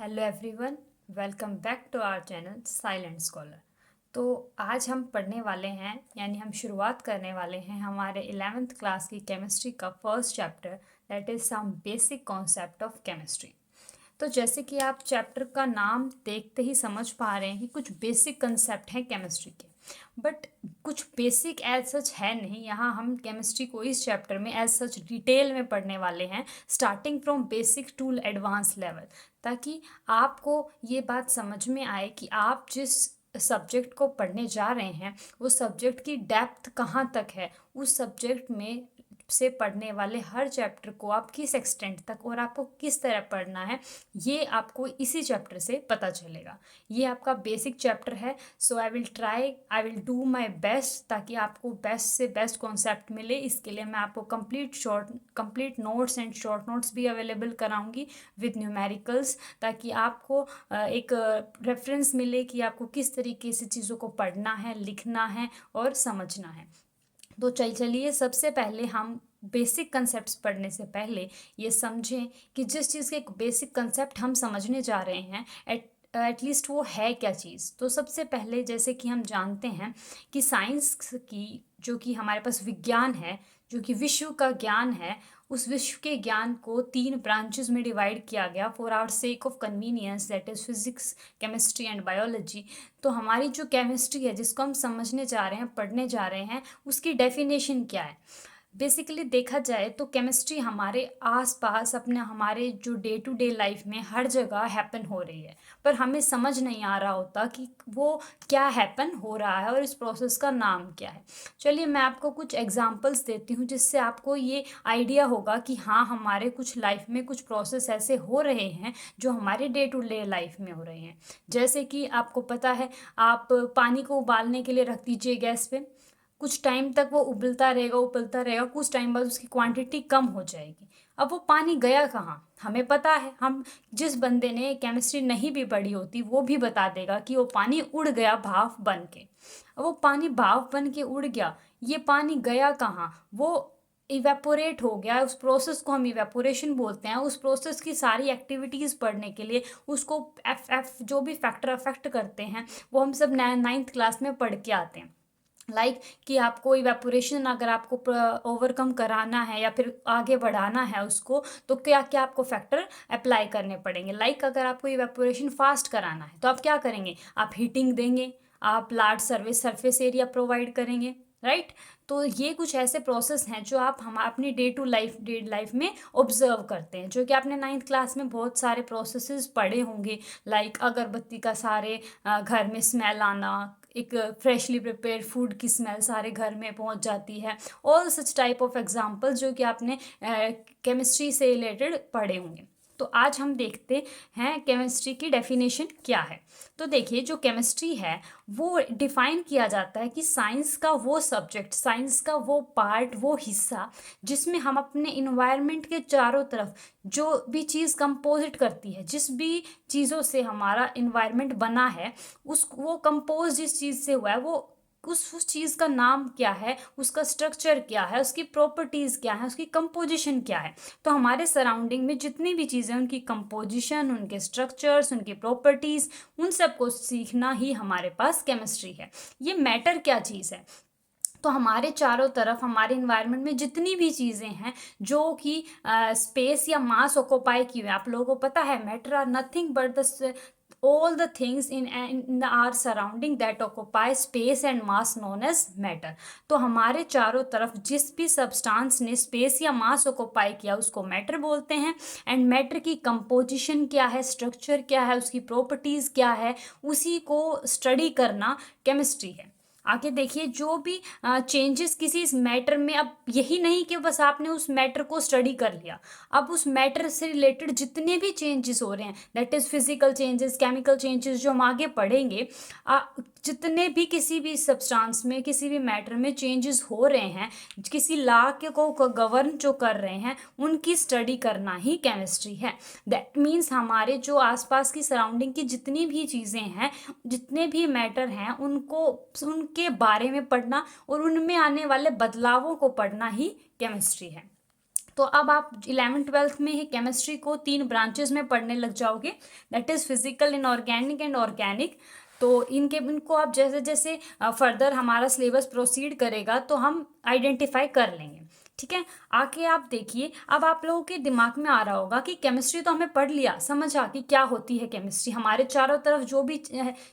Hello everyone, welcome back to our channel Silent Scholar. तो आज हम पढ़ने वाले हैं यानी हम शुरुआत करने वाले हैं हमारे 11th क्लास की केमिस्ट्री का first chapter, that is some basic concept of chemistry. तो जैसे कि आप चैप्टर का नाम देखते ही समझ पा रहे हैं कि कुछ बेसिक कंसेप्ट हैं केमिस्ट्री के, बट कुछ बेसिक एज सच है नहीं। यहाँ हम केमिस्ट्री को इस चैप्टर में एज सच डिटेल में पढ़ने वाले हैं, starting from basic to advance level, ताकि आपको ये बात समझ में आए कि आप जिस सब्जेक्ट को पढ़ने जा रहे हैं वो सब्जेक्ट की डेप्थ कहाँ तक है, उस सब्जेक्ट में से पढ़ने वाले हर चैप्टर को आप किस एक्सटेंट तक और आपको किस तरह पढ़ना है, ये आपको इसी चैप्टर से पता चलेगा। ये आपका बेसिक चैप्टर है। So I will do my best ताकि आपको बेस्ट से बेस्ट कॉन्सेप्ट मिले। इसके लिए मैं आपको complete notes and short notes भी अवेलेबल कराऊंगी विद न्यूमेरिकल्स, ताकि आपको एक रेफरेंस मिले कि आपको किस तरीके से चीज़ों को पढ़ना है, लिखना है और समझना है। तो चलिए सबसे पहले हम बेसिक कंसेप्ट्स पढ़ने से पहले ये समझें कि जिस चीज़ के एक बेसिक कंसेप्ट हम समझने जा रहे हैं एटलीस्ट वो है क्या चीज़। तो सबसे पहले जैसे कि हम जानते हैं कि साइंस की जो कि हमारे पास विज्ञान है, जो कि विश्व का ज्ञान है, उस विश्व के ज्ञान को 3 ब्रांचेस में डिवाइड किया गया for our sake of convenience, that is physics, chemistry and biology. तो हमारी जो केमिस्ट्री है जिसको हम समझने जा रहे हैं, पढ़ने जा रहे हैं, उसकी डेफिनेशन क्या है। बेसिकली देखा जाए तो केमिस्ट्री हमारे आसपास हमारे जो डे टू डे लाइफ में हर जगह हैपन हो रही है, पर हमें समझ नहीं आ रहा होता कि वो क्या हैपन हो रहा है और इस प्रोसेस का नाम क्या है। चलिए मैं आपको कुछ एग्जांपल्स देती हूँ जिससे आपको ये आइडिया होगा कि हाँ, हमारे कुछ लाइफ में कुछ प्रोसेस ऐसे हो रहे हैं जो हमारे डे टू डे लाइफ में हो रहे हैं। जैसे कि आपको पता है, आप पानी को उबालने के लिए रख दीजिए गैस पे, कुछ टाइम तक वो उबलता रहेगा, कुछ टाइम बाद उसकी क्वांटिटी कम हो जाएगी। अब वो पानी गया कहाँ, हमें पता है। हम जिस बंदे ने केमिस्ट्री नहीं भी पढ़ी होती वो भी बता देगा कि वो पानी उड़ गया भाप बन के। अब वो पानी भाप बन के उड़ गया, ये पानी गया कहाँ, वो इवेपोरेट हो गया। उस प्रोसेस को हम इवेपोरेशन बोलते हैं। उस प्रोसेस की सारी एक्टिविटीज़ पढ़ने के लिए उसको एफ जो भी फैक्टर अफेक्ट करते हैं वो हम सब 9th क्लास में पढ़ के आते हैं। कि आपको इवेपोरेशन अगर आपको ओवरकम कराना है या फिर आगे बढ़ाना है उसको, तो क्या क्या आपको फैक्टर अप्लाई करने पड़ेंगे। अगर आपको इवेपोरेशन फास्ट कराना है तो आप क्या करेंगे, आप हीटिंग देंगे, आप लार्ज सरफेस एरिया प्रोवाइड करेंगे, राइट। तो ये कुछ ऐसे प्रोसेस हैं जो आप हम अपनी डे लाइफ में ऑब्जर्व करते हैं, जो कि आपने 9th क्लास में बहुत सारे प्रोसेसेस पढ़े होंगे। अगरबत्ती का सारे घर में स्मेल आना, एक फ्रेशली प्रिपेयर फूड की स्मेल सारे घर में पहुंच जाती है। All such type of examples जो कि आपने केमिस्ट्री से रिलेटेड पढ़े होंगे। तो आज हम देखते हैं केमिस्ट्री की डेफिनेशन क्या है। तो देखिए, जो केमिस्ट्री है वो डिफाइन किया जाता है कि साइंस का वो सब्जेक्ट, साइंस का वो पार्ट, वो हिस्सा जिसमें हम अपने इन्वायरमेंट के चारों तरफ जो भी चीज़ कंपोजिट करती है, जिस भी चीज़ों से हमारा इन्वायरमेंट बना है, वो कंपोज जिस चीज़ से हुआ है वो उस चीज़ का नाम क्या है, उसका स्ट्रक्चर क्या है, उसकी प्रॉपर्टीज़ क्या है, उसकी कंपोजिशन क्या है। तो हमारे सराउंडिंग में जितनी भी चीज़ें, उनकी कंपोजिशन, उनके स्ट्रक्चर्स, उनकी प्रॉपर्टीज़, उन सब को सीखना ही हमारे पास केमिस्ट्री है। ये मैटर क्या चीज़ है, तो हमारे चारों तरफ हमारे इन्वायरमेंट में जितनी भी चीज़ें हैं जो कि स्पेस या मास ऑक्यूपाई की हुई है, आप लोगों को पता है matter are nothing but the all the things in our surrounding that occupy space and mass known as matter। तो हमारे चारों तरफ जिस भी सब्सटेंस ने स्पेस या मास ऑक्यूपाई किया उसको मैटर बोलते हैं। एंड मैटर की कंपोजिशन क्या है, स्ट्रक्चर क्या है, उसकी प्रॉपर्टीज़ क्या है, उसी को स्टडी करना केमिस्ट्री है। आगे देखिए, जो भी चेंजेस किसी इस मैटर में, अब यही नहीं कि बस आपने उस मैटर को स्टडी कर लिया, अब उस मैटर से रिलेटेड जितने भी चेंजेस हो रहे हैं, that is physical changes, chemical changes, जो हम आगे पढ़ेंगे, जितने भी किसी भी सब्सटेंस में, किसी भी मैटर में चेंजेस हो रहे हैं, किसी लॉ के को गवर्न जो कर रहे हैं, उनकी स्टडी करना ही केमिस्ट्री है। दैट मीन्स हमारे जो आसपास की सराउंडिंग की जितनी भी चीज़ें हैं, जितने भी मैटर हैं, उनके बारे में पढ़ना और उनमें आने वाले बदलावों को पढ़ना ही केमिस्ट्री है। तो अब आप 11th-12th में ही केमिस्ट्री को 3 ब्रांचेस में पढ़ने लग जाओगे, that is physical, inorganic and organic. तो इनको आप जैसे जैसे फर्दर हमारा सिलेबस प्रोसीड करेगा तो हम आइडेंटिफाई कर लेंगे, ठीक है। आके आप देखिए, अब आप लोगों के दिमाग में आ रहा होगा कि केमिस्ट्री तो हमें पढ़ लिया, समझ आ कि क्या होती है केमिस्ट्री। हमारे चारों तरफ जो भी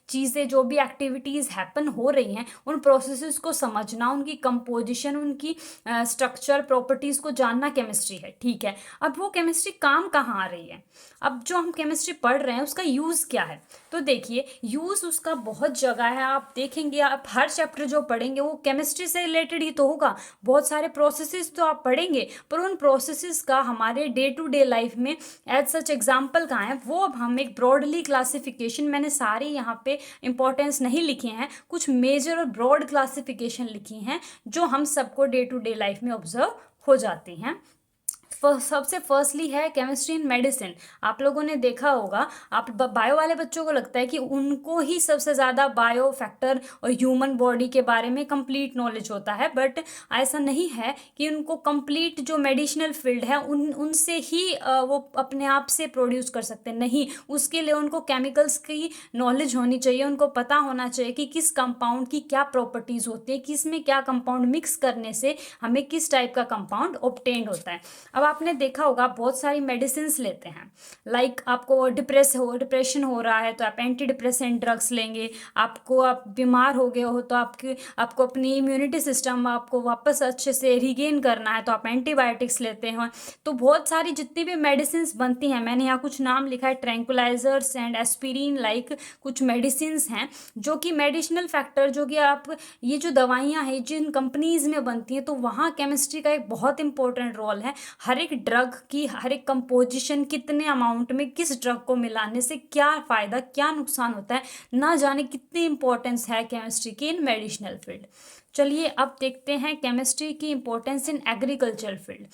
चीज़ें, जो भी एक्टिविटीज़ हैपन हो रही हैं, उन प्रोसेसेस को समझना, उनकी कंपोजिशन, उनकी स्ट्रक्चर, प्रॉपर्टीज़ को जानना केमिस्ट्री है, ठीक है। अब वो केमिस्ट्री काम कहाँ आ रही है? अब जो हम केमिस्ट्री पढ़ रहे हैं उसका यूज़ क्या है? तो देखिए, यूज़ उसका बहुत जगह है। आप देखेंगे, आप हर चैप्टर जो पढ़ेंगे वो केमिस्ट्री से रिलेटेड ही तो होगा। बहुत सारे प्रोसेसेस तो आप पढ़ेंगे, पर उन प्रोसेसेस का हमारे डे टू डे लाइफ में एज सच एग्जाम्पल कहाँ है, वो अब हम एक ब्रॉडली क्लासिफिकेशन, मैंने सारे यहाँ पे इंपॉर्टेंस नहीं लिखे हैं, कुछ मेजर और ब्रॉड क्लासिफिकेशन लिखी हैं जो हम सबको डे टू डे लाइफ में ऑब्जर्व हो जाती हैं। सबसे फर्स्टली है केमिस्ट्री इन मेडिसिन। आप लोगों ने देखा होगा, आप बायो वाले बच्चों को लगता है कि उनको ही सबसे ज़्यादा बायो फैक्टर और ह्यूमन बॉडी के बारे में कंप्लीट नॉलेज होता है, बट ऐसा नहीं है कि उनको कंप्लीट जो मेडिसिनल फील्ड है उनसे ही वो अपने आप से प्रोड्यूस कर सकते हैं। नहीं, उसके लिए उनको केमिकल्स की नॉलेज होनी चाहिए, उनको पता होना चाहिए कि किस कंपाउंड की क्या प्रॉपर्टीज़ होती है, किस में क्या कंपाउंड मिक्स करने से हमें किस टाइप का कंपाउंड ऑब्टेन्ड होता है। अब आपने देखा होगा, बहुत सारी मेडिसिन लेते हैं, लाइक आपको डिप्रेशन हो रहा है तो आप एंटी डिप्रेसेंट ड्रग्स लेंगे। आप बीमार हो गए हो तो आपको अपनी इम्यूनिटी सिस्टम आपको वापस अच्छे से रिगेन करना है तो आप एंटीबायोटिक्स लेते हैं। तो बहुत सारी जितनी भी मेडिसिन बनती हैं, मैंने यहाँ कुछ नाम लिखा है, ट्रैंकुलाइजर्स एंड एस्पिरिन, लाइक कुछ मेडिसिन हैं जो कि मेडिसिनल फैक्टर, जो कि आप ये जो दवाइयाँ हैं जिन कंपनीज में बनती हैं, तो वहाँ केमिस्ट्री का एक बहुत इंपॉर्टेंट रोल है। हर एक ड्रग की हर एक कंपोजिशन, कितने अमाउंट में किस ड्रग को मिलाने से क्या फ़ायदा क्या नुकसान होता है, ना जाने कितनी इंपॉर्टेंस है केमिस्ट्री की इन मेडिसिनल फील्ड। चलिए अब देखते हैं केमिस्ट्री की इंपॉर्टेंस इन एग्रीकल्चर फील्ड।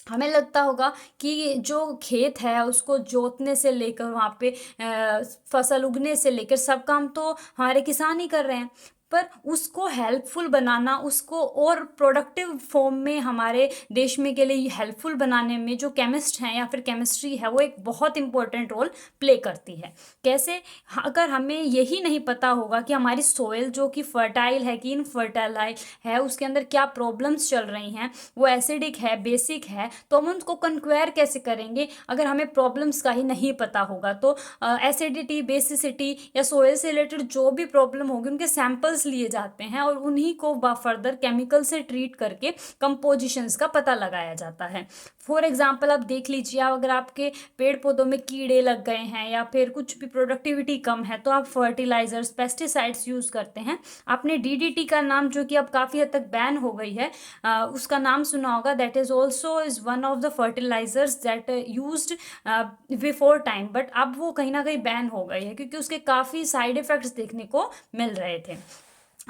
हमें लगता होगा कि जो खेत है उसको जोतने से लेकर वहाँ पे फसल उगने से लेकर सब काम तो हमारे किसान ही कर रहे हैं, पर उसको हेल्पफुल बनाना, उसको और प्रोडक्टिव फॉर्म में हमारे देश में के लिए हेल्पफुल बनाने में जो केमिस्ट हैं या फिर केमिस्ट्री है, वो एक बहुत इंपॉर्टेंट रोल प्ले करती है। कैसे? अगर हमें यही नहीं पता होगा कि हमारी सोइल जो कि फर्टाइल है कि इनफर्टाइल है, उसके अंदर क्या प्रॉब्लम्स चल रही हैं, वो एसिडिक है, बेसिक है, तो हम उनको कंक्वायर कैसे करेंगे अगर हमें प्रॉब्लम्स का ही नहीं पता होगा। तो एसिडिटी, बेसिसिटी या सोइल से रिलेटेड जो भी प्रॉब्लम होगी उनके सैंपल्स लिए जाते हैं और उन्हीं को फर्दर केमिकल से ट्रीट करके कंपोजिशंस का पता लगाया जाता है। फॉर एग्जांपल आप देख लीजिए, अगर आपके पेड़ पौधों में कीड़े लग गए हैं या फिर कुछ भी प्रोडक्टिविटी कम है तो आप फर्टिलाइजर्स, पेस्टिसाइड्स यूज़ करते हैं। आपने डीडीटी का नाम, जो कि अब काफ़ी हद तक बैन हो गई है, उसका नाम सुना होगा। That is also is one of the fertilizers that used before time, but अब वो कहीं ना कहीं बैन हो गई है क्योंकि उसके काफ़ी साइड इफ़ेक्ट्स देखने को मिल रहे थे।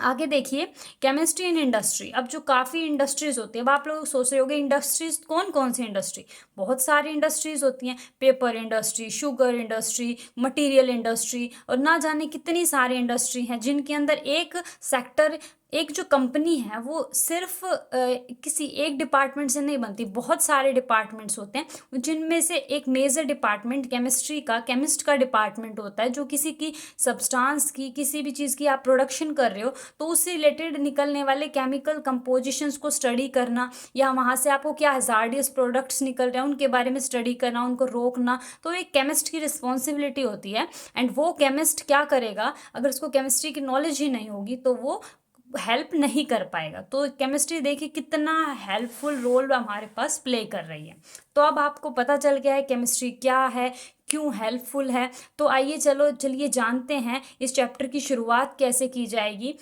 आगे देखिए, केमिस्ट्री इन इंडस्ट्री। अब जो काफ़ी इंडस्ट्रीज़ होती है, अब आप लोग सोच रहे होंगे इंडस्ट्रीज़ कौन कौन सी इंडस्ट्री, बहुत सारी इंडस्ट्रीज़ होती हैं, paper industry, sugar industry, material industry, और ना जाने कितनी सारी इंडस्ट्री हैं जिनके अंदर एक सेक्टर, एक जो कंपनी है वो सिर्फ किसी एक डिपार्टमेंट से नहीं बनती, बहुत सारे डिपार्टमेंट्स होते हैं जिनमें से एक मेजर डिपार्टमेंट केमिस्ट्री का, केमिस्ट का डिपार्टमेंट होता है, जो किसी की सब्सटेंस की, किसी भी चीज़ की आप प्रोडक्शन कर रहे हो तो उससे रिलेटेड निकलने वाले केमिकल कंपोजिशंस को स्टडी करना, या वहाँ से आपको क्या हजार्डियस प्रोडक्ट्स निकल रहे हैं उनके बारे में स्टडी करना, उनको रोकना, तो एक केमिस्ट की रिस्पॉन्सिबिलिटी होती है। एंड वो केमिस्ट क्या करेगा, अगर उसको केमिस्ट्री की नॉलेज ही नहीं होगी तो वो हेल्प नहीं कर पाएगा। तो केमिस्ट्री देखिए कितना हेल्पफुल रोल हमारे पास प्ले कर रही है। तो अब आपको पता चल गया है केमिस्ट्री क्या है, क्यों हेल्पफुल है। तो आइए चलिए जानते हैं इस चैप्टर की शुरुआत कैसे की जाएगी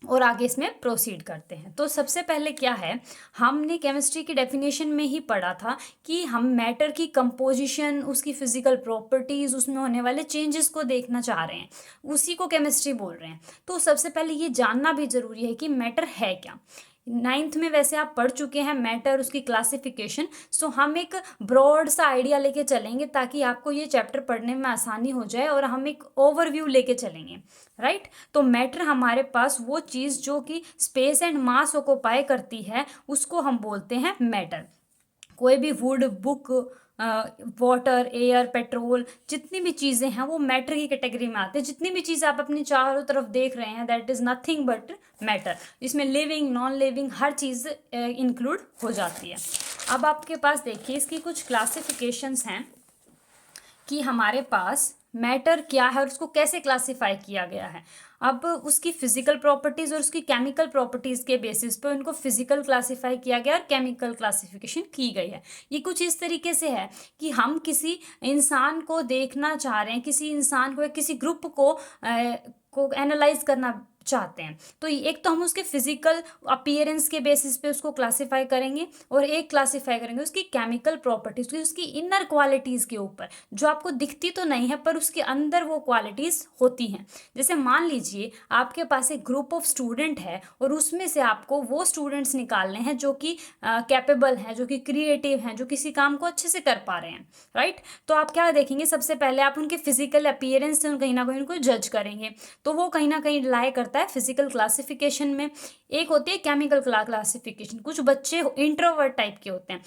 और आगे इसमें प्रोसीड करते हैं। तो सबसे पहले क्या है, हमने केमिस्ट्री की डेफिनेशन में ही पढ़ा था कि हम मैटर की कंपोजिशन, उसकी फिजिकल प्रॉपर्टीज़, उसमें होने वाले चेंजेस को देखना चाह रहे हैं, उसी को केमिस्ट्री बोल रहे हैं। तो सबसे पहले ये जानना भी ज़रूरी है कि मैटर है क्या। 9th में वैसे आप पढ़ चुके हैं मैटर, उसकी क्लासिफिकेशन। सो हम एक ब्रॉड सा आइडिया लेके चलेंगे ताकि आपको ये चैप्टर पढ़ने में आसानी हो जाए, और हम एक ओवरव्यू लेके चलेंगे, राइट। तो मैटर हमारे पास वो चीज़ जो कि स्पेस एंड मास ऑक्युपाई करती है, उसको हम बोलते हैं मैटर। कोई भी would, book, water, air, petrol, जितनी भी चीज़ें हैं वो मैटर की कैटेगरी में आते हैं। जितनी भी चीज़ें आप अपनी चारों तरफ देख रहे हैं that is nothing but matter. इसमें लिविंग, नॉन लिविंग हर चीज़ इंक्लूड हो जाती है। अब आपके पास देखिए इसकी कुछ क्लासिफिकेशंस हैं कि हमारे पास मैटर क्या है और उसको कैसे क्लासिफाई किया गया है। अब उसकी फिजिकल प्रॉपर्टीज और उसकी केमिकल प्रॉपर्टीज के बेसिस पे उनको फिजिकल क्लासिफाई किया गया और केमिकल क्लासिफिकेशन की गई है। ये कुछ इस तरीके से है कि हम किसी इंसान को देखना चाह रहे हैं, किसी इंसान को या किसी ग्रुप को एनालाइज करना चाहते हैं, तो एक तो हम उसके फिजिकल अपीयरेंस के बेसिस पे उसको क्लासिफाई करेंगे और एक क्लासिफाई करेंगे उसकी केमिकल प्रॉपर्टीज, उसकी इनर क्वालिटीज़ के ऊपर, जो आपको दिखती तो नहीं है पर उसके अंदर वो क्वालिटीज़ होती हैं। जैसे मान लीजिए आपके पास एक ग्रुप ऑफ स्टूडेंट है और उसमें से आपको वो स्टूडेंट्स निकालने हैं जो कि कैपेबल हैं, जो कि क्रिएटिव हैं, जो किसी काम को अच्छे से कर पा रहे हैं, राइट। तो आप क्या देखेंगे, सबसे पहले आप उनके फिजिकल अपीयरेंस से कहीं ना कहीं उनको जज करेंगे, तो वो कहीं ना कहीं लाई करता है फिजिकल क्लासिफिकेशन में। एक होती है केमिकल क्लासिफिकेशन। कुछ बच्चे इंट्रोवर्ट टाइप के होते हैं,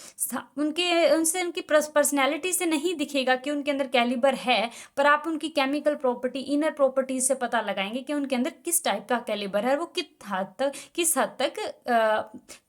उनकी पर्सनैलिटी से नहीं दिखेगा कि उनके अंदर कैलिबर है, पर आप उनकी केमिकल प्रॉपर्टी, इनर प्रॉपर्टीज से पता लगाएंगे कि उनके अंदर किस टाइप का कैलिबर है, वो किस हद तक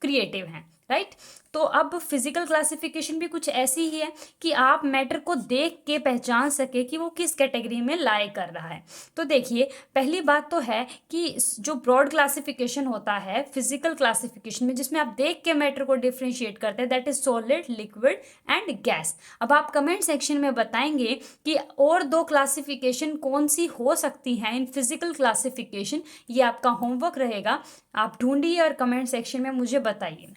क्रिएटिव हैं, राइट। तो अब फिजिकल क्लासिफिकेशन भी कुछ ऐसी ही है कि आप मैटर को देख के पहचान सके कि वो किस कैटेगरी में लाई कर रहा है। तो देखिए पहली बात तो है कि जो ब्रॉड क्लासिफिकेशन होता है फिजिकल क्लासिफिकेशन में, जिसमें आप देख के मैटर को डिफ्रेंशिएट करते हैं, that is solid, liquid and gas. अब आप कमेंट सेक्शन में बताएंगे कि और दो क्लासिफिकेशन कौन सी हो सकती हैं इन फिजिकल क्लासिफिकेशन। ये आपका होमवर्क रहेगा, आप ढूंढिए और कमेंट सेक्शन में मुझे बताइए।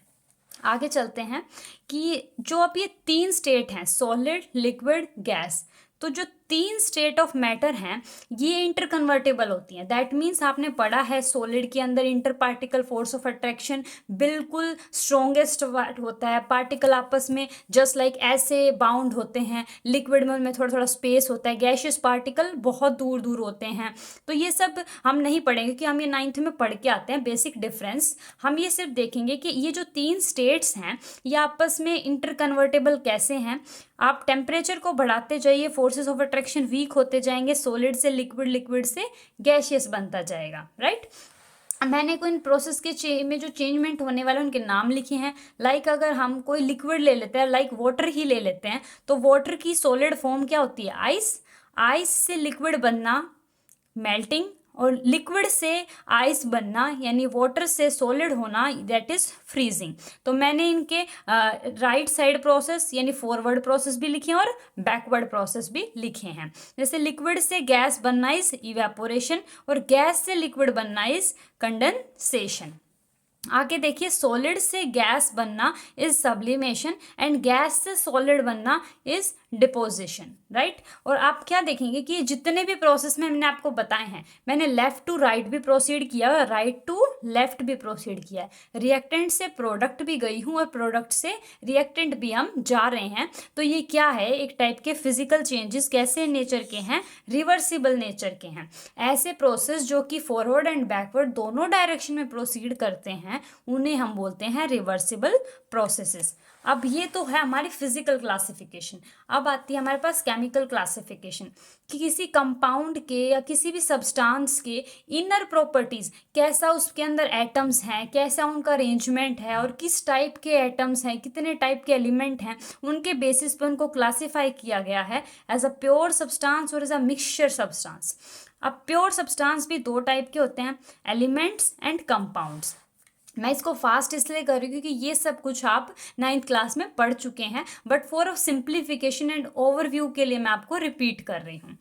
आगे चलते हैं कि जो अब ये 3 स्टेट हैं, सॉलिड, लिक्विड, गैस, तो जो 3 स्टेट ऑफ मैटर हैं ये इंटरकन्वर्टेबल होती हैं। दैट मीन्स आपने पढ़ा है सॉलिड के अंदर inter particle force of attraction बिल्कुल स्ट्रॉन्गेस्ट होता है, पार्टिकल आपस में जस्ट लाइक ऐसे बाउंड होते हैं। लिक्विड में उनमें थोड़ा थोड़ा स्पेस होता है, गैशियस पार्टिकल बहुत दूर दूर होते हैं। तो ये सब हम नहीं पढ़ेंगे कि हम ये 9th में पढ़ के आते हैं बेसिक डिफरेंस। हम ये सिर्फ देखेंगे कि ये जो 3 स्टेट्स हैं ये आपस में इंटरकन्वर्टेबल कैसे हैं। आप टेम्परेचर को बढ़ाते जाइए, फोर्सेस ऑफ अट्रैक्शन वीक होते जाएंगे, सॉलिड से लिक्विड, लिक्विड से गैशियस बनता जाएगा, राइट। मैंने कोई इन प्रोसेस के में जो चेंजमेंट होने वाले उनके नाम लिखे हैं। लाइक अगर हम कोई लिक्विड ले लेते हैं, लाइक वाटर ही ले लेते हैं, तो वाटर की सॉलिड फॉर्म क्या होती है, आइस। आइस से लिक्विड बनना मेल्टिंग, और लिक्विड से आइस बनना यानी वाटर से सॉलिड होना दैट इज फ्रीजिंग। तो मैंने इनके राइट साइड प्रोसेस यानी फॉरवर्ड प्रोसेस भी लिखे हैं और बैकवर्ड प्रोसेस भी लिखे हैं। जैसे लिक्विड से गैस बनना इज इवेपोरेशन और गैस से लिक्विड बनना इज कंडेंसेशन। आगे देखिए, सॉलिड से गैस बनना इज सब्लिमेशन एंड गैस से सॉलिड बनना इज डिपोजिशन, राइट। और आप क्या देखेंगे कि जितने भी प्रोसेस में मैंने आपको बताए हैं, मैंने लेफ्ट टू राइट भी प्रोसीड किया है, राइट टू लेफ्ट भी प्रोसीड किया है। रिएक्टेंट से प्रोडक्ट भी गई हूँ और प्रोडक्ट से रिएक्टेंट भी हम जा रहे हैं। तो ये क्या है, एक टाइप के फिजिकल चेंजेस कैसे नेचर के हैं, रिवर्सिबल नेचर के हैं। ऐसे प्रोसेस जो कि फॉरवर्ड एंड बैकवर्ड दोनों डायरेक्शन में प्रोसीड करते हैं उन्हें हम बोलते हैं रिवर्सिबल प्रोसेसेस। अब ये तो है हमारी फिजिकल क्लासिफिकेशन। अब आती है हमारे पास केमिकल क्लासिफिकेशन कि किसी कंपाउंड के या किसी भी सब्सटेंस के इनर प्रॉपर्टीज, कैसा उसके अंदर एटम्स हैं, कैसा उनका अरेंजमेंट है और किस टाइप के एटम्स हैं, कितने टाइप के एलिमेंट हैं, उनके बेसिस पे उनको क्लासिफाई किया गया है एज अ प्योर सब्सटेंस और एज अ मिक्सचर सब्सटेंस। अब प्योर सब्सटेंस भी 2 टाइप के होते हैं, एलिमेंट्स एंड कंपाउंड्स। मैं इसको फास्ट इसलिए कर रही हूँ क्योंकि ये सब कुछ आप 9th क्लास में पढ़ चुके हैं, but for a simplification and overview के लिए मैं आपको रिपीट कर रही हूँ।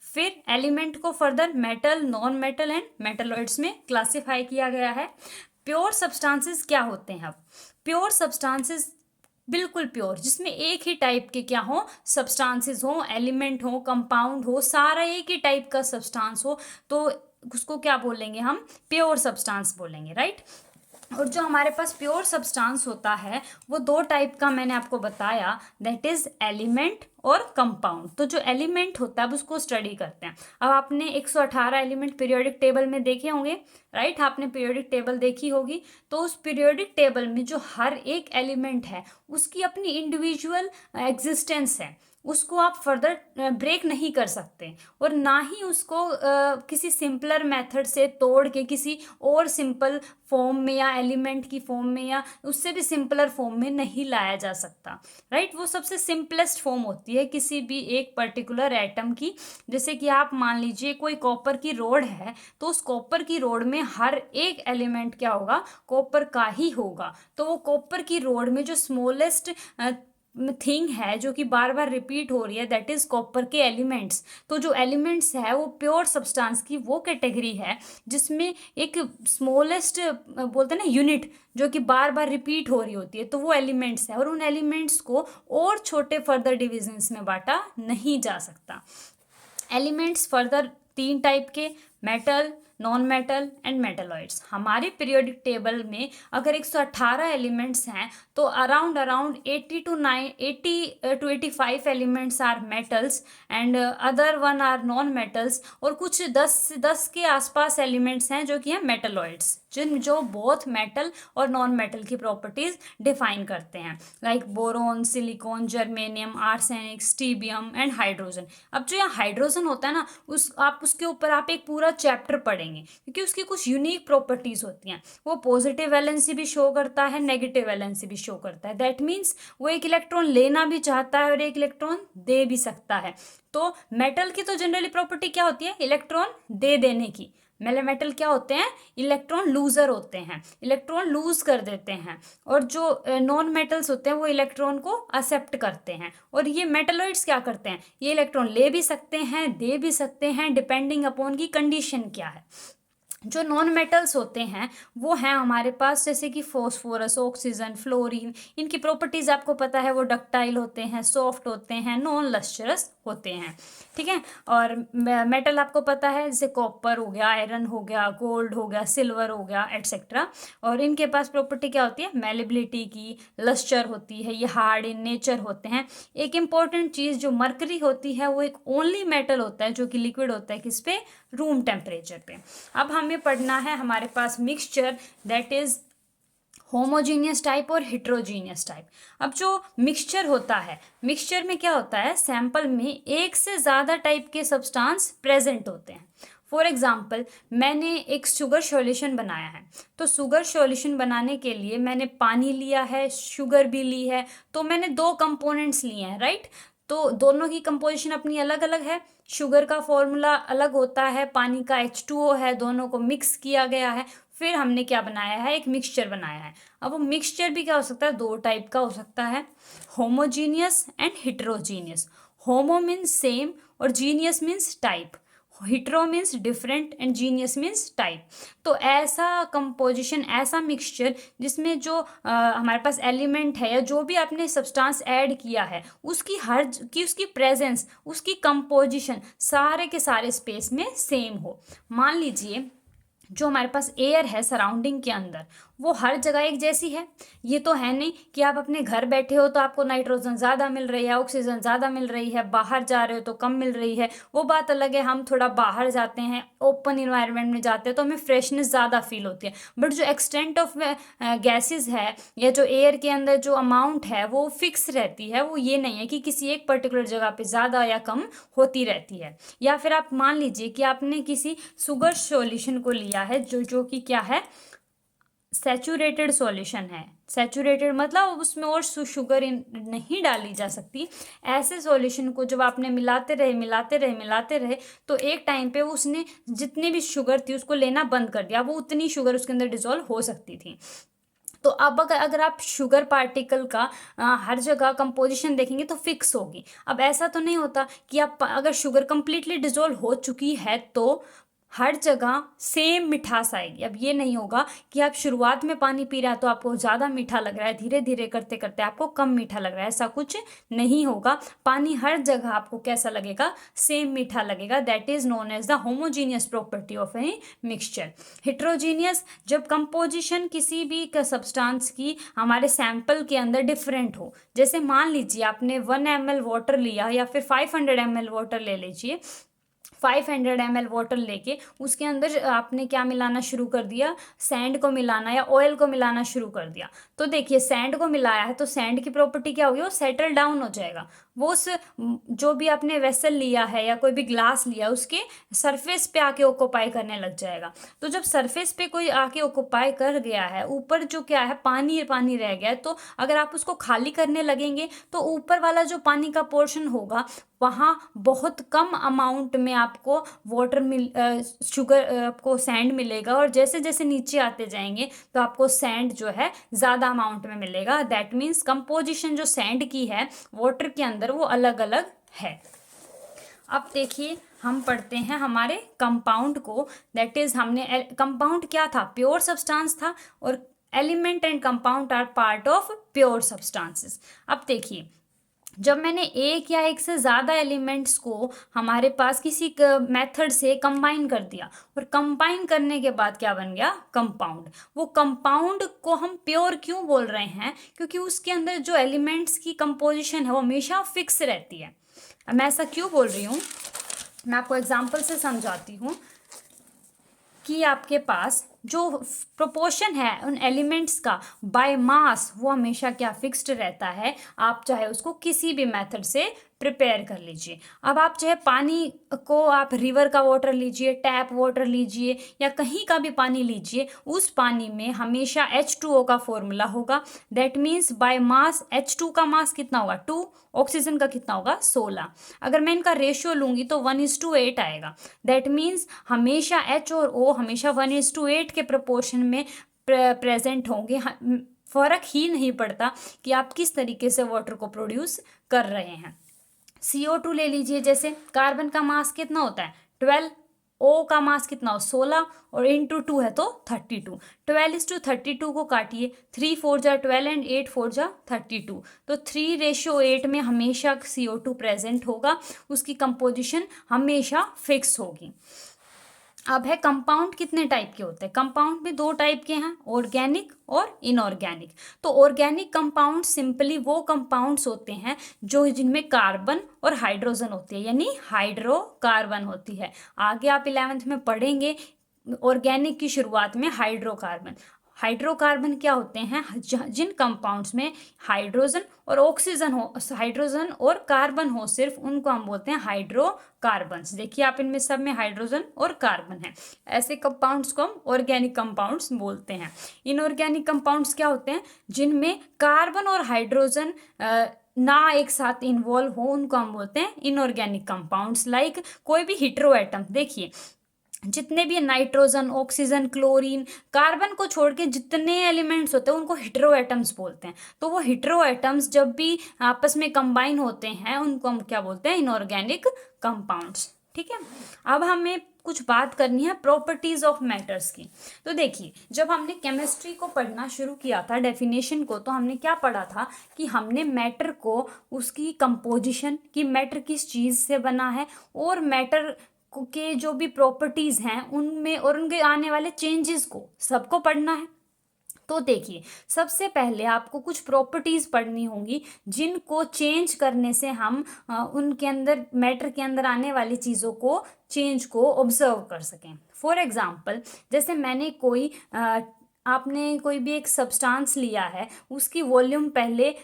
फिर एलिमेंट को further metal, non metal and metalloids में क्लासिफाई किया गया है। प्योर सब्सटेंसेस क्या होते हैं? अब प्योर सब्सटेंसेस बिल्कुल प्योर, जिसमें एक ही टाइप के क्या हो, सब्सटेंसेस हो, एलिमेंट हो, कंपाउंड हो, सारा एक ही टाइप का सब्सटेंस हो, तो उसको क्या बोलेंगे हम, प्योर सब्सटेंस बोलेंगे, राइट। और जो हमारे पास प्योर सब्सटेंस होता है वो 2 टाइप का मैंने आपको बताया, दैट इज एलिमेंट और कंपाउंड। तो जो एलिमेंट होता है अब उसको स्टडी करते हैं। अब आपने 118 एलिमेंट पीरियोडिक टेबल में देखे होंगे, राइट? आपने पीरियोडिक टेबल देखी होगी। तो उस पीरियोडिक टेबल में जो हर एक एलिमेंट है उसकी अपनी इंडिविजुअल एग्जिस्टेंस है, उसको आप फर्दर ब्रेक नहीं कर सकते और ना ही उसको किसी सिंपलर मेथड से तोड़ के किसी और सिंपल फॉर्म में या एलिमेंट की फॉर्म में या उससे भी सिंपलर फॉर्म में नहीं लाया जा सकता, राइट? वो सबसे सिंपलेस्ट फॉर्म होती है किसी भी एक पर्टिकुलर एटम की। जैसे कि आप मान लीजिए कोई कॉपर की रोड है, तो उस कॉपर की रोड में हर एक एलिमेंट क्या होगा? कॉपर का ही होगा। तो वो कॉपर की रोड में जो स्मॉलेस्ट थिंग है जो कि बार बार रिपीट हो रही है, दैट इज कॉपर के एलिमेंट्स। तो जो एलिमेंट्स है वो प्योर सब्सटेंस की वो कैटेगरी है जिसमें एक स्मॉलेस्ट बोलते हैं ना यूनिट जो कि बार बार रिपीट हो रही होती है, तो वो एलिमेंट्स है। और उन एलिमेंट्स को और छोटे फर्दर डिविजन्स में बांटा नहीं जा सकता। एलिमेंट्स फर्दर 3 टाइप के, metal, non metal and metalloids. हमारे पीरियोडिक टेबल में अगर 118 एलिमेंट्स हैं तो around 80 to 85 elements are metals and other one are non metals, और कुछ 10 के आसपास एलिमेंट्स हैं जो कि हैं मेटलॉइड्स, जो बोथ मेटल और नॉन मेटल की प्रॉपर्टीज डिफाइन करते हैं, like boron, silicon, germanium, arsenic, stibium and hydrogen. अब जो यहाँ हाइड्रोजन होता है ना, उसके ऊपर आप एक पूरा चैप्टर पढ़ेंगे क्योंकि उसकी कुछ यूनिक प्रॉपर्टीज होती हैं। वो पॉजिटिव वैलेंसी भी शो करता है, नेगेटिव वैलेंसी भी शो करता है। दैट मीन्स वो एक इलेक्ट्रॉन लेना भी चाहता है और एक इलेक्ट्रॉन दे भी सकता है। तो मेटल की तो जनरली प्रॉपर्टी क्या होती है? इलेक्ट्रॉन दे देने की। मेटल क्या होते हैं? इलेक्ट्रॉन लूजर होते हैं, इलेक्ट्रॉन लूज कर देते हैं। और जो नॉन मेटल्स होते हैं वो इलेक्ट्रॉन को एक्सेप्ट करते हैं। और ये मेटलॉइड्स क्या करते हैं? ये इलेक्ट्रॉन ले भी सकते हैं, दे भी सकते हैं, डिपेंडिंग अपॉन की कंडीशन क्या है। जो नॉन मेटल्स होते हैं वो हैं हमारे पास जैसे कि फॉस्फोरस, ऑक्सीजन, फ्लोरीन। इनकी प्रॉपर्टीज आपको पता है, वो डक्टाइल होते हैं, सॉफ्ट होते हैं, नॉन लस्टरस होते हैं, ठीक है। और मेटल आपको पता है जैसे कॉपर हो गया, आयरन हो गया, गोल्ड हो गया, सिल्वर हो गया, एटसेट्रा। और इनके पास प्रॉपर्टी क्या होती है? मेलेबिलिटी की, लस्टर होती है, ये हार्ड इन नेचर होते हैं। एक इंपॉर्टेंट चीज़ जो मरकरी होती है वो एक ओनली मेटल होता है जो कि लिक्विड होता है, किस पे? रूम टेम्परेचर पे। अब हमें पढ़ना है हमारे पास mixture, that is homogeneous type और हिट्रोजीनियस टाइप। अब जो मिक्सचर होता है, मिक्सचर में क्या होता है? सैंपल में एक से ज़्यादा टाइप के सब्सटेंस प्रेजेंट होते हैं। फॉर एग्जाम्पल, मैंने एक शुगर सॉल्यूशन बनाया है, तो शुगर सॉल्यूशन बनाने के लिए मैंने पानी लिया है, शुगर भी ली है, तो मैंने 2 कंपोनेंट्स लिए हैं, राइट? तो दोनों की कंपोजिशन अपनी अलग अलग है। शुगर का फॉर्मूला अलग होता है, पानी का H2O है, दोनों को मिक्स किया गया है, फिर हमने क्या बनाया है? एक मिक्सचर बनाया है। अब वो मिक्सचर भी क्या हो सकता है? 2 टाइप का हो सकता है, homogeneous and heterogeneous. Homo means same और genius means type, hetero means different and genius means type. तो ऐसा कंपोजिशन, ऐसा मिक्सचर जिसमें जो हमारे पास एलिमेंट है या जो भी आपने सब्सटेंस ऐड किया है उसकी प्रेजेंस, उसकी कंपोजिशन सारे के सारे स्पेस में सेम हो। मान लीजिए जो हमारे पास एयर है सराउंडिंग के अंदर, वो हर जगह एक जैसी है। ये तो है नहीं कि आप अपने घर बैठे हो तो आपको नाइट्रोजन ज़्यादा मिल रही है, ऑक्सीजन ज़्यादा मिल रही है, बाहर जा रहे हो तो कम मिल रही है, वो बात अलग है। हम थोड़ा बाहर जाते हैं, ओपन इन्वायरमेंट में जाते हैं तो हमें फ्रेशनेस ज़्यादा फील होती है। बट जो एक्सटेंट ऑफ गैसेज है या जो एयर के अंदर जो अमाउंट है वो फिक्स रहती है। वो ये नहीं है कि किसी एक पर्टिकुलर जगह पे ज़्यादा या कम होती रहती है। या फिर आप मान लीजिए कि आपने किसी शुगर सॉल्यूशन को लिया है जो कि क्या है? सैचुरेटेड सॉल्यूशन है। सैचुरेटेड मतलब उसमें और शुगर नहीं डाली जा सकती। ऐसे सॉल्यूशन को जब आपने मिलाते रहे तो एक टाइम पे उसने जितनी भी शुगर थी उसको लेना बंद कर दिया, वो उतनी शुगर उसके अंदर डिसॉल्व हो सकती थी। तो अब अगर आप शुगर पार्टिकल का हर जगह कंपोजिशन देखेंगे तो फिक्स होगी। अब ऐसा तो नहीं होता कि आप अगर शुगर कंप्लीटली डिसॉल्व हो चुकी है तो हर जगह सेम मिठास आएगी। अब ये नहीं होगा कि आप शुरुआत में पानी पी रहे हैं तो आपको ज़्यादा मीठा लग रहा है, धीरे धीरे करते करते आपको कम मीठा लग रहा है, ऐसा कुछ नहीं होगा। पानी हर जगह आपको कैसा लगेगा, सेम मीठा लगेगा। That is known as the homogeneous property of a mixture. Heterogeneous, जब कंपोजिशन किसी भी सब्सटेंस की हमारे सैंपल के अंदर डिफरेंट हो। जैसे मान लीजिए आपने 1 ml वाटर लिया या फिर 500 ml वाटर ले लीजिए। 500 ml वाटर लेके उसके अंदर आपने क्या मिलाना शुरू कर दिया, सैंड को मिलाना या ऑयल को मिलाना शुरू कर दिया। तो देखिए सैंड को मिलाया है तो सैंड की प्रॉपर्टी क्या होगी, वो सेटल डाउन हो जाएगा। वो उस जो भी आपने वेसल लिया है या कोई भी ग्लास लिया उसके सरफेस पे आके ऑक्यूपाई करने लग जाएगा। तो जब सरफेस पे कोई आके ऑक्यूपाई कर गया है, ऊपर जो क्या है पानी पानी रह गया है, तो अगर आप उसको खाली करने लगेंगे तो ऊपर वाला जो पानी का पोर्शन होगा वहाँ बहुत कम अमाउंट में आपको शुगर आपको सैंड मिलेगा। और जैसे जैसे नीचे आते जाएंगे तो आपको सैंड जो है ज़्यादा अमाउंट में मिलेगा। दैट मीन्स कंपोजिशन जो सैंड की है वाटर के अंदर वो अलग अलग है। अब देखिए हम पढ़ते हैं हमारे कंपाउंड को। दैट इज हमने कंपाउंड क्या था, प्योर सब्सटेंस था, और element and compound are part of pure substances. अब देखिए जब मैंने एक या एक से ज़्यादा एलिमेंट्स को हमारे पास किसी मेथड से कंबाइन कर दिया, और कंबाइन करने के बाद क्या बन गया, कंपाउंड। वो कंपाउंड को हम प्योर क्यों बोल रहे हैं, क्योंकि उसके अंदर जो एलिमेंट्स की कंपोजिशन है वो हमेशा फिक्स रहती है। अब मैं ऐसा क्यों बोल रही हूँ, मैं आपको एग्जाम्पल से समझाती हूँ कि आपके पास जो प्रोपोर्शन है उन एलिमेंट्स का बाय मास वो हमेशा क्या फिक्स्ड रहता है। आप चाहे उसको किसी भी मेथड से प्रिपेयर कर लीजिए। अब आप चाहे पानी को आप रिवर का वाटर लीजिए, टैप वाटर लीजिए या कहीं का भी पानी लीजिए, उस पानी में हमेशा H2O का फॉर्मूला होगा। That means by mass H2 का मास कितना होगा 2, ऑक्सीजन का कितना होगा 16। अगर मैं इनका रेशियो लूंगी तो 1:8 आएगा। दैट मीन्स हमेशा H और O हमेशा 1:8 के प्रपोर्शन में प्रेजेंट होंगे। फर्क ही नहीं पड़ता कि आप किस तरीके से वाटर को प्रोड्यूस कर रहे हैं। CO2 ले लीजिए, जैसे कार्बन का मास कितना होता है 12, O का मास कितना हो 16 और इंटू 2 है तो 32। 12:32 को काटिए, 3 4 जा 12 एंड 8 4 जा 32। तो 3:8 में हमेशा CO2 प्रेजेंट होगा, उसकी कंपोजिशन हमेशा फिक्स होगी। अब है कंपाउंड कितने टाइप के होते हैं, कंपाउंड भी 2 टाइप के हैं, ऑर्गेनिक और इनऑर्गेनिक। तो ऑर्गेनिक कंपाउंड सिंपली वो कंपाउंड्स होते हैं जो जिनमें कार्बन और हाइड्रोजन होती है, यानी हाइड्रोकार्बन होती है। आगे आप 11th में पढ़ेंगे ऑर्गेनिक की शुरुआत में हाइड्रोकार्बन। हाइड्रोकार्बन क्या होते हैं, जिन कंपाउंड्स में हाइड्रोजन और ऑक्सीजन हो, हाइड्रोजन और कार्बन हो सिर्फ, उनको हम बोलते हैं हाइड्रोकार्बन्स। देखिए आप इनमें सब में हाइड्रोजन और कार्बन है, ऐसे कंपाउंड्स को हम ऑर्गेनिक कंपाउंड्स बोलते हैं। इनऑर्गेनिक कंपाउंड्स क्या होते हैं, जिनमें कार्बन और हाइड्रोजन ना एक साथ इन्वॉल्व हो, उनको हम बोलते हैं इनऑर्गेनिक कंपाउंड्स। लाइक कोई भी हीटेरो एटम, देखिए जितने भी नाइट्रोजन, ऑक्सीजन, क्लोरीन, कार्बन को छोड़ के जितने एलिमेंट्स होते हैं उनको हेटेरो एटम्स बोलते हैं। तो वो हेटेरो एटम्स जब भी आपस में कंबाइन होते हैं उनको हम क्या बोलते हैं, इनऑर्गेनिक कंपाउंड्स। ठीक है, अब हमें कुछ बात करनी है प्रॉपर्टीज ऑफ मैटर्स की। तो देखिए जब हमने केमिस्ट्री को पढ़ना शुरू किया था डेफिनेशन को, तो हमने क्या पढ़ा था कि हमने मैटर को उसकी कंपोजिशन की, मैटर किस चीज़ से बना है और मैटर के जो भी प्रॉपर्टीज हैं उनमें और उनके आने वाले चेंजेस को सबको पढ़ना है। तो देखिए सबसे पहले आपको कुछ प्रॉपर्टीज पढ़नी होंगी जिनको चेंज करने से हम उनके अंदर मैटर के अंदर आने वाली चीज़ों को चेंज को ऑब्जर्व कर सकें। फॉर एग्जांपल जैसे मैंने आपने कोई भी एक सब्सटेंस लिया है, उसकी वॉल्यूम पहले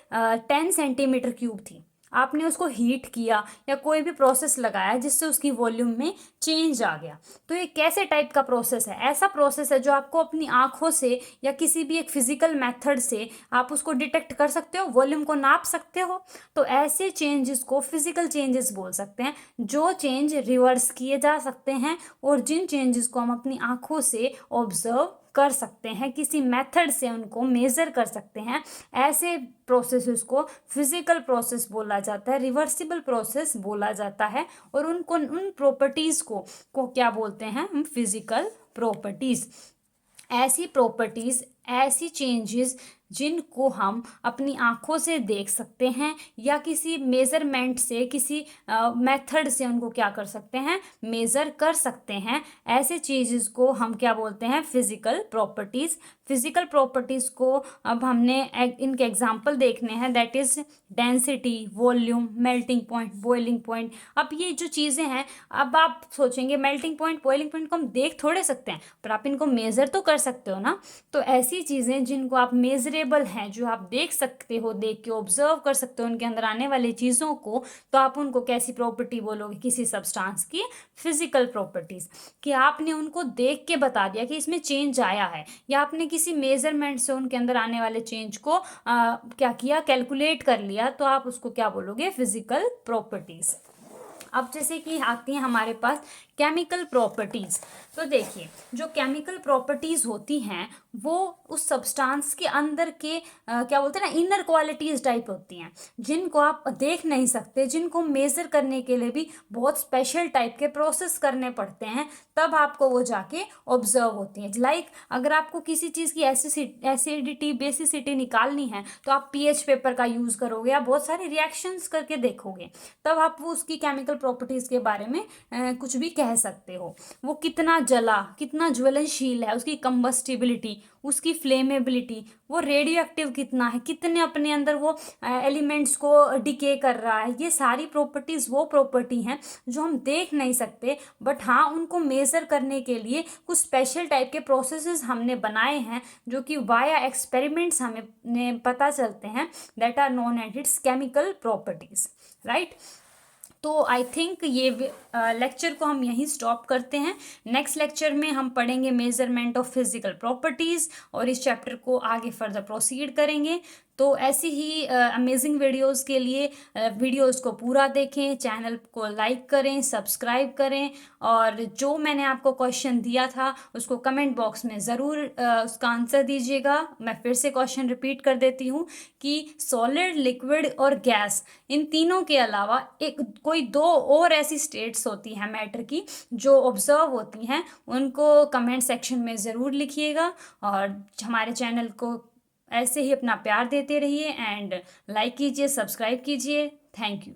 10 सेंटीमीटर क्यूब थी, आपने उसको हीट किया या कोई भी प्रोसेस लगाया जिससे उसकी वॉल्यूम में चेंज आ गया। तो ये कैसे टाइप का प्रोसेस है, ऐसा प्रोसेस है जो आपको अपनी आंखों से या किसी भी एक फिजिकल मेथड से आप उसको डिटेक्ट कर सकते हो, वॉल्यूम को नाप सकते हो। तो ऐसे चेंजेस को फिजिकल चेंजेस बोल सकते हैं, जो चेंज रिवर्स किए जा सकते हैं और जिन चेंजेस को हम अपनी आंखों से ऑब्जर्व कर सकते हैं, किसी मेथड से उनको मेज़र कर सकते हैं, ऐसे प्रोसेसेस को फिजिकल प्रोसेस बोला जाता है, रिवर्सिबल प्रोसेस बोला जाता है। और उनको उन प्रॉपर्टीज़ को क्या बोलते हैं हम? Physical properties. ऐसी प्रॉपर्टीज़, ऐसी चेंजेस जिनको हम अपनी आँखों से देख सकते हैं या किसी मेज़रमेंट से, किसी मेथड से उनको क्या कर सकते हैं? मेज़र कर सकते हैं। ऐसे चीज़ेस को हम क्या बोलते हैं? Physical properties. फिजिकल प्रॉपर्टीज़ को अब हमने इनके एग्जाम्पल देखने हैं, that is density, volume, melting point, boiling point. अब ये जो चीज़ें हैं, अब आप सोचेंगे मेल्टिंग पॉइंट, बॉइलिंग पॉइंट को हम देख थोड़े सकते हैं, पर आप इनको मेज़र तो कर सकते हो ना। तो ऐसी चीज़ें जिनको आप मेजरेबल हैं, जो आप देख सकते हो, देख के ऑब्जर्व कर सकते हो उनके अंदर आने वाली चीज़ों को, तो आप उनको कैसी प्रॉपर्टी बोलोगे? किसी सब्सटेंस की फिजिकल प्रॉपर्टीज़। कि आपने उनको देख के बता दिया कि इसमें चेंज आया है, या आपने किसी मेजरमेंट से उनके अंदर आने वाले चेंज को क्या किया? कैलकुलेट कर लिया, तो आप उसको क्या बोलोगे? Physical properties. अब जैसे कि आती हैं हमारे पास केमिकल प्रॉपर्टीज़। तो देखिए, जो केमिकल प्रॉपर्टीज़ होती हैं वो उस सब्सटेंस के अंदर के क्या बोलते हैं ना, इनर क्वालिटीज़ टाइप होती हैं, जिनको आप देख नहीं सकते, जिनको मेज़र करने के लिए भी बहुत स्पेशल टाइप के प्रोसेस करने पड़ते हैं, तब आपको वो जाके ऑब्जर्व होती हैं। लाइक अगर आपको किसी चीज़ की एसिडिटी, बेसिसिटी निकालनी है, तो आप पीएच पेपर का यूज़ करोगे या बहुत सारे रिएक्शंस करके देखोगे, तब आप वो उसकी केमिकल प्रॉपर्टीज़ के बारे में कुछ भी कह सकते हो। वो कितना जला, कितना ज्वलनशील है, उसकी कंबस्टिबिलिटी, उसकी फ्लेमेबिलिटी, वो रेडियो एक्टिव कितना है, कितने अपने अंदर वो एलिमेंट्स को डिके कर रहा है। ये सारी प्रॉपर्टीज़ वो प्रॉपर्टी हैं जो हम देख नहीं सकते, बट हाँ उनको मेज़र करने के लिए कुछ स्पेशल टाइप के प्रोसेसेस हमने बनाए हैं, जो कि वाया एक्सपेरिमेंट्स हमें पता चलते हैं, that are known as its chemical properties, right. तो आई थिंक ये लेक्चर को हम यहीं स्टॉप करते हैं। नेक्स्ट लेक्चर में हम पढ़ेंगे मेजरमेंट ऑफ फिजिकल प्रॉपर्टीज़, और इस चैप्टर को आगे फर्दर प्रोसीड करेंगे। तो ऐसी ही अमेजिंग वीडियोस के लिए वीडियोस को पूरा देखें, चैनल को लाइक करें, सब्सक्राइब करें, और जो मैंने आपको क्वेश्चन दिया था उसको कमेंट बॉक्स में ज़रूर उसका आंसर दीजिएगा। मैं फिर से क्वेश्चन रिपीट कर देती हूँ कि सॉलिड, लिक्विड और गैस, इन तीनों के अलावा एक कोई दो और ऐसी स्टेट्स होती हैं मैटर की जो ऑब्जर्व होती हैं, उनको कमेंट सेक्शन में ज़रूर लिखिएगा। और हमारे चैनल को ऐसे ही अपना प्यार देते रहिए, एंड लाइक कीजिए, सब्सक्राइब कीजिए। Thank you.